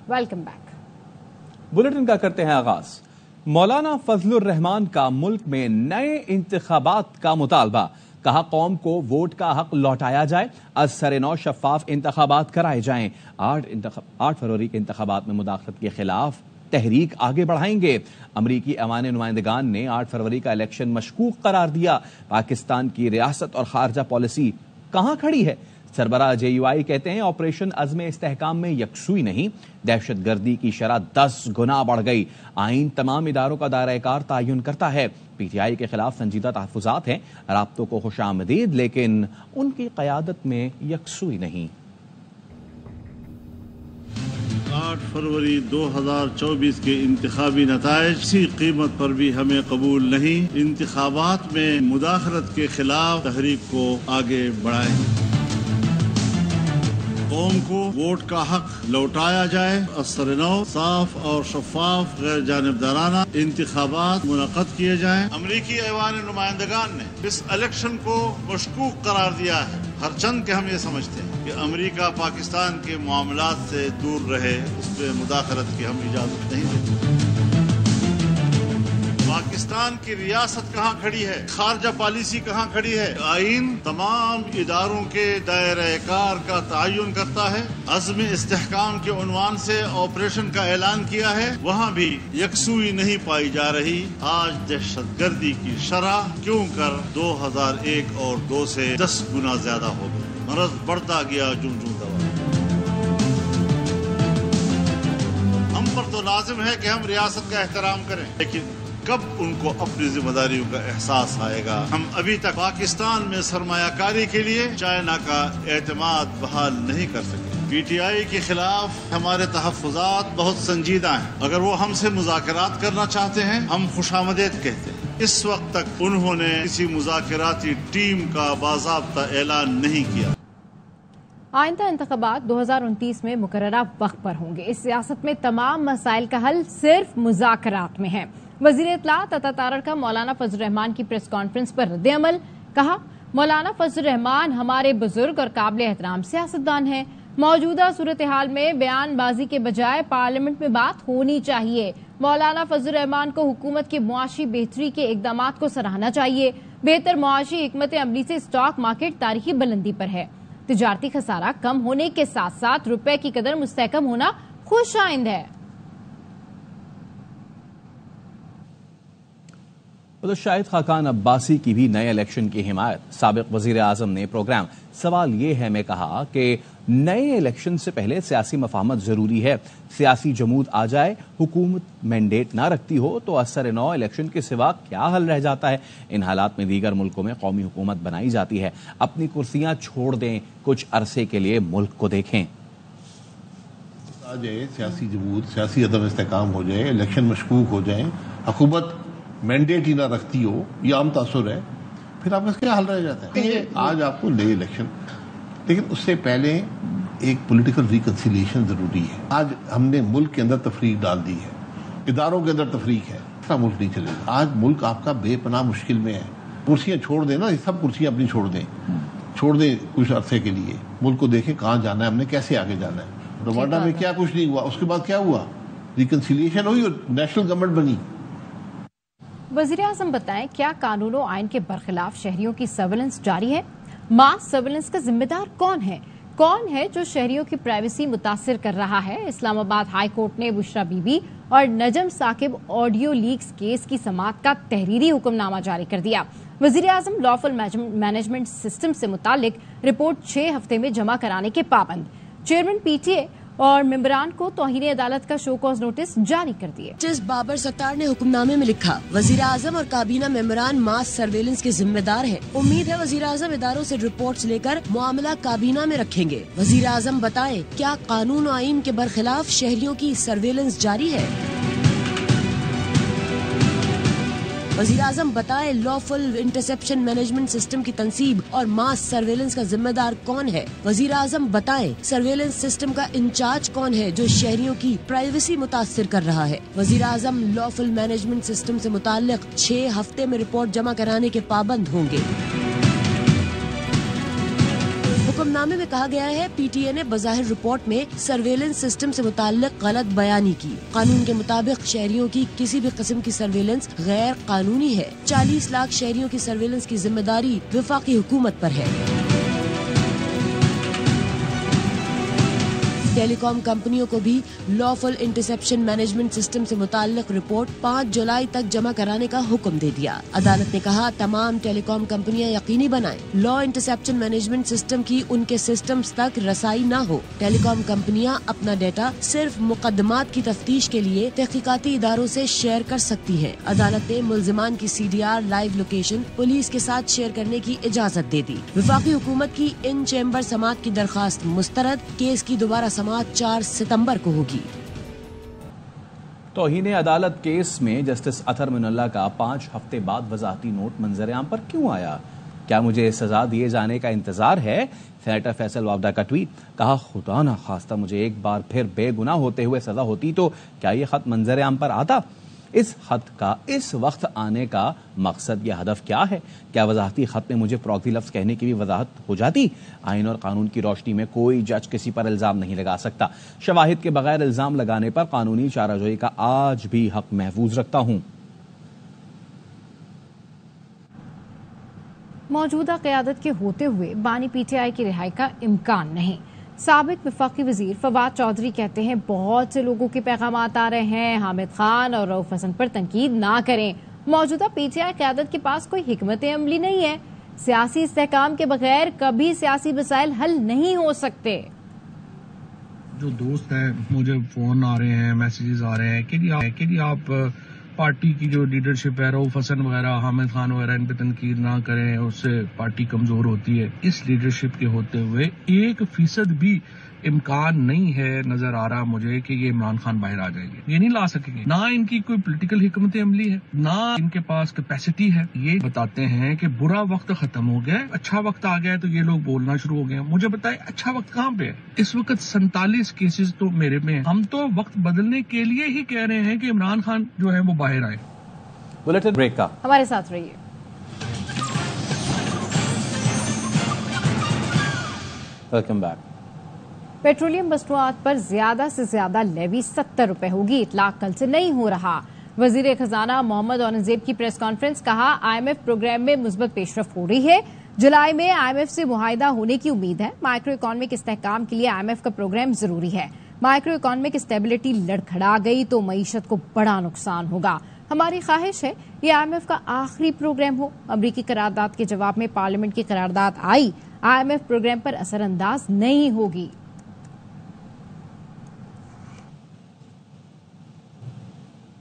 Welcome back. Bulletin کا کرتے ہیں آغاز۔ مولانا فضل الرحمان کا ملک میں نئے انتخابات کا مطالبہ، کہا قوم کو ووٹ کا حق لوٹایا جائے، از سر نو شفاف انتخابات کرائے جائیں۔ 8 فروری کے انتخابات میں مداخلت کے خلاف تحریک آگے بڑھائیں گے۔ امریکی ایوان نمائندگان نے 8 فروری کا الیکشن مشکوک قرار دیا۔ پاکستان کی ریاست اور خارجہ پالیسی کہاں کھڑی ہے؟ سربراہ JUI کہتے ہیں آپریشن عزم استحکام میں یکسوئی نہیں، دہشت گردی کی شرح 10 گنا بڑھ گئی۔ آئین تمام اداروں کا دائرہ کار تعین کرتا ہے۔ PTI کے خلاف سنجیدہ تحفظات ہیں، رابطوں کو خوش آمدید، لیکن ان کی قیادت میں یکسوئی نہیں۔ 8 فروری 2024 کے انتخابی نتائج کسی قیمت پر بھی ہمیں قبول نہیں۔ انتخابات میں مداخلت کے خلاف تحریک کو آگے بڑھائیں۔ قوم کو ووٹ کا حق لوٹایا جائے، اثر نو صاف اور شفاف غیر جانبدارانہ انتخابات منعقد کیے جائیں۔ امریکی ایوان نمائندگان نے اس الیکشن کو مشکوک قرار دیا ہے، ہرچند کہ ہم یہ سمجھتے ہیں کہ امریکہ پاکستان کے معاملات سے دور رہے، اس پہ مداخلت کی ہم اجازت نہیں دیتے۔ پاکستان کی ریاست کہاں کھڑی ہے؟ خارجہ پالیسی کہاں کھڑی ہے؟ آئین تمام اداروں کے دائرہ کار کا تعین کرتا ہے۔ عزم استحکام کے عنوان سے آپریشن کا اعلان کیا ہے، وہاں بھی یکسوئی نہیں پائی جا رہی۔ آج دہشت گردی کی شرح کیوں کر 2001 اور 2 سے 10 گنا زیادہ ہو گئی۔ مرض بڑھتا گیا جوں جوں دوا۔ ہم پر تو لازم ہے کہ ہم ریاست کا احترام کریں، لیکن کب ان کو اپنی ذمہ داریوں کا احساس آئے گا؟ ہم ابھی تک پاکستان میں سرمایہ کاری کے لیے چائنا کا اعتماد بحال نہیں کر سکے۔ PTI کے خلاف ہمارے تحفظات بہت سنجیدہ ہیں۔ اگر وہ ہم سے مذاکرات کرنا چاہتے ہیں، ہم خوش آمدید کہتے ہیں۔ اس وقت تک انہوں نے کسی مذاکراتی ٹیم کا باضابطہ اعلان نہیں کیا۔ آئندہ انتخابات 2029 میں مقررہ وقت پر ہوں گے۔ اس سیاست میں تمام مسائل کا حل صرف مذاکرات میں ہے۔ وزیر اطلاعات عطا تارڑ کا مولانا فضل الرحمان کی پریس کانفرنس پر رد عمل، کہا مولانا فضل الرحمان ہمارے بزرگ اور قابل احترام سیاستدان ہیں۔ موجودہ صورتحال میں بیان بازی کے بجائے پارلیمنٹ میں بات ہونی چاہیے۔ مولانا فضل الرحمان کو حکومت کے معاشی بہتری کے اقدامات کو سراہنا چاہیے۔ بہتر معاشی حکمت عملی سے اسٹاک مارکیٹ تاریخی بلندی پر ہے۔ تجارتی خسارہ کم ہونے کے ساتھ ساتھ روپے کی قدر مستحکم ہونا خوش آئند ہے۔ شاہد خاقان عباسی کی بھی نئے الیکشن کی حمایت۔ سابق وزیر اعظم نے پروگرام سوال یہ ہے میں کہا کہ نئے الیکشن سے پہلے سیاسی مفاہمت ضروری ہے۔ سیاسی جمود آ جائے، حکومت مینڈیٹ نہ رکھتی ہو تو اثر نو الیکشن کے سوا کیا حل رہ جاتا ہے؟ ان حالات میں دیگر ملکوں میں قومی حکومت بنائی جاتی ہے۔ اپنی کرسیاں چھوڑ دیں، کچھ عرصے کے لیے ملک کو دیکھیں۔ آ جائے سیاسی جمود، سیاسی عدم استحکام ہو جائے، الیکشن مشکوک ہو جائیں، حکومت مینڈیٹ ہی نہ رکھتی ہو، یہ عام تاثر ہے، پھر آپ کا کیا حل رہ جاتا ہے؟ آج آپ کو نئے الیکشن، لیکن اس سے پہلے ایک پولیٹیکل ریکنسیلیشن ضروری ہے۔ آج ہم نے ملک کے اندر تفریق ڈال دی ہے، اداروں کے اندر تفریق ہے، ایسا ملک نہیں چلے گا۔ آج ملک آپ کا بے پناہ مشکل میں ہے۔ کرسیاں چھوڑ دیں نا، یہ سب کرسیاں اپنی چھوڑ دیں کچھ عرصے کے لیے، ملک کو دیکھیں کہاں جانا ہے، ہم نے کیسے آگے جانا ہے۔ روانڈا میں کیا کچھ نہیں ہوا، اس کے بعد کیا ہوا؟ ریکنسیلیشن ہوئی اور نیشنل گورنمنٹ بنی۔ وزیر اعظم بتائیں کیا قانون و آئین کے برخلاف شہریوں کی سرویلنس جاری ہے؟ ماس سرویلنس کا ذمہ دار کون ہے جو شہریوں کی پرائیویسی متاثر کر رہا ہے؟ اسلام آباد ہائی کورٹ نے بشرا بی بی اور نجم ثاقب آڈیو لیکس کیس کی سماعت کا تحریری حکم نامہ جاری کر دیا۔ وزیر اعظم لافل مینجمنٹ سسٹم سے متعلق رپورٹ 6 ہفتے میں جمع کرانے کے پابند۔ چیئرمین PTA اور ممبران کو توہین عدالت کا شو کاز نوٹس جاری کر دیے۔ جسٹس بابر ستار نے حکم نامے میں لکھا وزیر اعظم اور کابینہ ممبران ماس سرویلنس کے ذمہ دار ہیں۔ امید ہے وزیر اعظم اداروں سے رپورٹس لے کر معاملہ کابینہ میں رکھیں گے۔ وزیر اعظم بتائیں کیا قانون و آئین کے برخلاف شہریوں کی سرویلنس جاری ہے؟ وزیر اعظم بتائیں لافل انٹرسیپشن مینجمنٹ سسٹم کی تنصیب اور ماس سرویلنس کا ذمہ دار کون ہے؟ وزیر اعظم بتائیں سرویلنس سسٹم کا انچارج کون ہے جو شہریوں کی پرائیویسی متاثر کر رہا ہے؟ وزیر اعظم لافل مینجمنٹ سسٹم سے متعلق 6 ہفتے میں رپورٹ جمع کرانے کے پابند ہوں گے۔ حکم نامے नामे में कहा गया है PTA ने बज़ाहिर रिपोर्ट में सर्वेलेंस सिस्टम से मुताल्लिक गलत बयानी की। कानून के मुताबिक शहरियों की किसी भी किस्म की सर्वेलेंस गैर कानूनी है। 40 लाख शहरियों की सर्वेलेंस की जिम्मेदारी वफाकी हुकूमत पर है। टेलीकॉम कंपनियों को भी लॉफुल इंटरसेप्शन मैनेजमेंट सिस्टम से मुताल्लिक रिपोर्ट 5 जुलाई तक जमा कराने का हुक्म दे दिया। अदालत ने कहा तमाम टेलीकॉम कंपनियां यकीनी बनाएं लॉ इंटरसेप्शन मैनेजमेंट सिस्टम की उनके सिस्टम्स तक रसाई न हो। टेलीकॉम कंपनियां अपना डेटा सिर्फ मुकदमात की तफ्तीश के लिए तहकीकाती इदारों से शेयर कर सकती हैं। अदालत ने मुल्जिमान की CDR लाइव लोकेशन पुलिस के साथ शेयर करने की इजाजत दे दी। वफाकी हुकूमत की इन चैम्बर समाअत की दरखास्त मुस्तरद, केस की दोबारा 4 सितंबर को होगी। तौहीन अदालत केस में जस्टिस अतहर मिनल्ला का 5 हफ्ते बाद वजाहती नोट मंजर-ए-आम पर क्यों आया? क्या मुझे सजा दिए जाने का इंतजार है? सेनेटर फैसल वावडा का ट्वीट। कहा खुदा ना खास्ता मुझे एक बार फिर बेगुनाह होते हुए सजा होती तो क्या ये खत मंजर-ए-आम पर आता? इस खत का इस वक्त आने का मकसद या हदफ क्या है? क्या वजाहती खत में मुझे प्रॉक्सी लफ्ज कहने की भी वजाहत हो जाती? आइन और कानून की रोशनी में कोई जज किसी पर इल्जाम नहीं लगा सकता। शवाहिद के बगैर इल्जाम लगाने पर कानूनी चाराजोई का आज भी हक महफूज रखता हूं। मौजूदा क़यादत के होते हुए बानी PTI की रिहाई का इम्कान नहीं। साबिक वफाकी वजीर फवाद चौधरी कहते हैं बहुत से लोगों के पैगाम आ रहे हैं, हामिद खान और रऊफ हसन पर तनकीद ना करें। मौजूदा PTI क़यादत के पास कोई हिकमत अमली नहीं है। सियासी इस्तेहकाम के बगैर कभी सियासी मसाइल हल नहीं हो सकते। जो दोस्त हैं मुझे फोन आ रहे हैं, मैसेजेस आ रहे हैं कि आप पार्टी की जो लीडरशिप है, रऊफ हसन वगैरह, हामिद खान वगैरह, इन पे तनकीद ना करें, उससे पार्टी कमजोर होती है। इस लीडरशिप के होते हुए 1% भी इम्कान नहीं है नजर आ रहा मुझे कि ये इमरान खान बाहर आ जाएंगे। ये नहीं ला सकेंगे। ना इनकी कोई पॉलिटिकल हिकमत अमली है, ना इनके पास कैपेसिटी है। ये बताते हैं कि बुरा वक्त खत्म हो गया, अच्छा वक्त आ गया है, तो ये लोग बोलना शुरू हो गए। मुझे बताए अच्छा वक्त कहाँ पे है? इस वक्त 47 केसेस तो मेरे में है। हम तो वक्त बदलने के लिए ही कह रहे हैं कि इमरान खान जो है वो बाहर आए। बुलेटिन ब्रेक का हमारे साथ रहिए। Welcome back. पेट्रोलियम मसनूआत पर ज्यादा से ज्यादा लेवी 70 रुपए होगी। इतलाक कल से नहीं हो रहा। वजीर खजाना मोहम्मद औरंगजेब की प्रेस कॉन्फ्रेंस। कहा IMF प्रोग्राम में मुस्बत पेशरफ हो रही है। जुलाई में IMF से मुआहिदा होने की उम्मीद है। माइक्रो इकोनॉमिक इस्तेहकाम के लिए IMF का प्रोग्राम जरूरी है। माइक्रो इकोनॉमिक स्टेबिलिटी लड़खड़ा गई तो मईशत को बड़ा नुकसान होगा। हमारी ख्वाहिश है ये IMF का आखिरी प्रोग्राम हो। अमरीकी करारदाद के जवाब में पार्लियामेंट की करारदाद आई। IMF प्रोग्राम पर असरअंदाज नहीं होगी।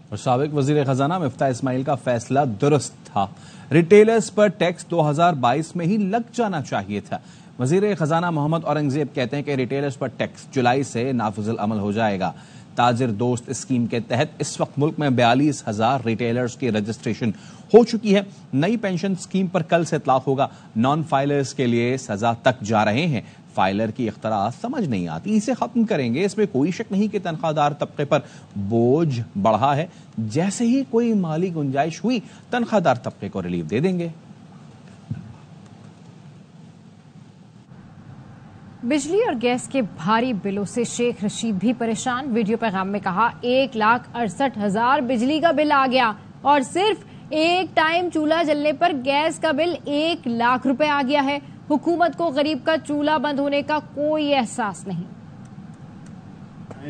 और साबिक वजीर खजाना मिफ्ता इस्माइल का फैसला दुरुस्त था। रिटेलर्स पर टैक्स 2022 में ही लग जाना चाहिए था। वजीर खजाना मोहम्मद औरंगजेब कहते हैं कि रिटेलर्स पर टैक्स जुलाई से नाफिजुल अमल हो जाएगा। ताजिर दोस्त स्कीम के तहत इस वक्त मुल्क में 42,000 रिटेलर्स की रजिस्ट्रेशन हो चुकी है। नई पेंशन स्कीम पर कल से इतलाक होगा। नॉन फाइलर्स के लिए सजा तक जा रहे हैं। फाइलर की इख्तराज समझ नहीं आती, इसे खत्म करेंगे। इसमें कोई शक नहीं कि तनख्वाहदार तबके पर बोझ बढ़ा है। जैसे ही कोई माली गुंजाइश हुई तनख्वाहदार तबके को रिलीफ दे देंगे। बिजली और गैस के भारी बिलों से शेख रशीद भी परेशान। वीडियो पैगाम में कहा 1,68,000 बिजली का बिल आ गया और सिर्फ एक टाइम चूल्हा जलने पर गैस का बिल 1 लाख रुपए आ गया है। हुकूमत को गरीब का चूल्हा बंद होने का कोई एहसास नहीं।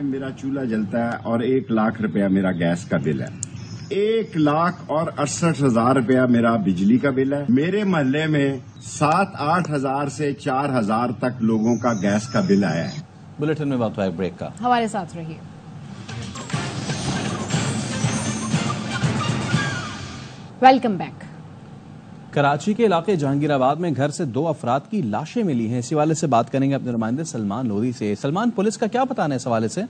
मेरा चूल्हा जलता है और 1 लाख रुपया मेरा गैस का बिल है। 1,68,000 रुपया मेरा बिजली का बिल है। मेरे मोहल्ले में 7-8 हजार से 4,000 तक लोगों का गैस का बिल आया है। बुलेटिन में बात हुआ है ब्रेक का। हमारे साथ रहिए। Welcome back. कराची के इलाके जहांगीराबाद में घर से 2 अफराद की लाशें मिली हैं। इसी वाले से बात करेंगे अपने नुमाइंदे सलमान लोधी से। सलमान, पुलिस का क्या बताना है इस हवाले से?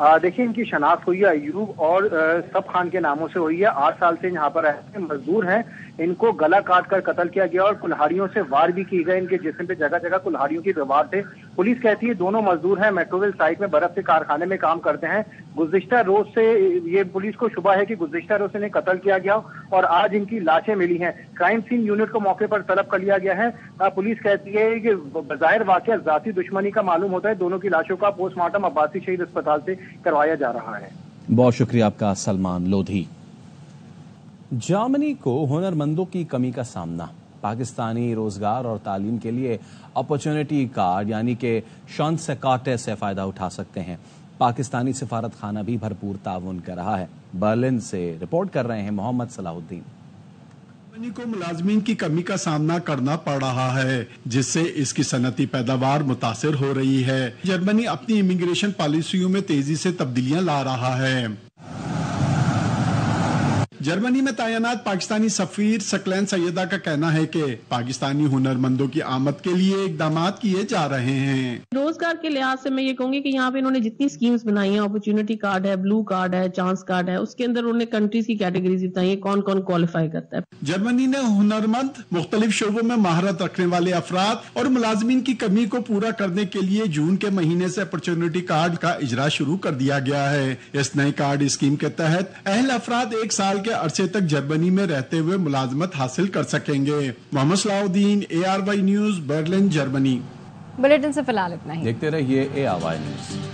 देखिए, इनकी शनाख्त हुई है अयूब और सब खान के नामों से हुई है। 8 साल से यहाँ पर रहते हैं, मजदूर हैं। इनको गला काट कर कत्ल किया गया और कुल्हाड़ियों से वार भी की गए। इनके जिस्म पे जगह जगह कुल्हाड़ियों की वार थे। पुलिस कहती है दोनों मजदूर हैं, मेट्रोविल साइट में बर्फ के कारखाने में काम करते हैं। गुज़िश्ता रोज से ये पुलिस को शुबा है कि गुज़िश्ता रोज से इन्हें कत्ल किया गया और आज इनकी लाशें मिली हैं। क्राइम सीन यूनिट को मौके पर तलब कर लिया गया है। पुलिस कहती है कि बज़ाहिर वाक़या ज़ाती दुश्मनी का मालूम होता है। दोनों की लाशों का पोस्टमार्टम अब्बासी शहीद अस्पताल से करवाया जा रहा है। बहुत शुक्रिया आपका सलमान लोधी। जर्मनी को हुनरमंदों की कमी का सामना, पाकिस्तानी रोजगार और तालीम के लिए अपॉर्चुनिटी कार्ड यानी कि शांस-ए-कार्टे से फायदा उठा सकते हैं। पाकिस्तानी सिफारत खाना भी भरपूर ताउन कर रहा है। बर्लिन से रिपोर्ट कर रहे हैं मोहम्मद सलाहुद्दीन। जर्मनी को मुलाजमीन की कमी का सामना करना पड़ रहा है, जिससे इसकी सनती पैदावार मुतासिर हो रही है। जर्मनी अपनी इमिग्रेशन पॉलिसियों में तेजी से तब्दीलियां ला रहा है। जर्मनी में तैनात पाकिस्तानी सफीर सकलैन सैयदा का कहना है कि पाकिस्तानी हुनरमंदों की आमद के लिए इकदाम किए जा रहे हैं। रोजगार के लिहाज से मैं ये कहूंगी कि यहाँ पे इन्होंने जितनी स्कीम्स बनाई हैं, अपॉर्चुनिटी कार्ड है, ब्लू कार्ड है, चांस कार्ड है, उसके अंदर उन्होंने कंट्रीज की कैटेगरीज बताई है, कौन कौन क्वालिफाई करता है। जर्मनी ने हुनरमंद, मुख्तलिफ शोबों में महारत रखने वाले अफराद और मुलाजमीन की कमी को पूरा करने के लिए जून के महीने से अपॉर्चुनिटी कार्ड का इजरा शुरू कर दिया गया है। इस नई कार्ड स्कीम के तहत अहल अफराद 1 साल के अरसे तक जर्मनी में रहते हुए मुलाजमत हासिल कर सकेंगे। Mohammad Salahuddin, ARY news, Berlin, Germany. Bulletin से फिलहाल इतना ही। देखते रहिए ARY न्यूज।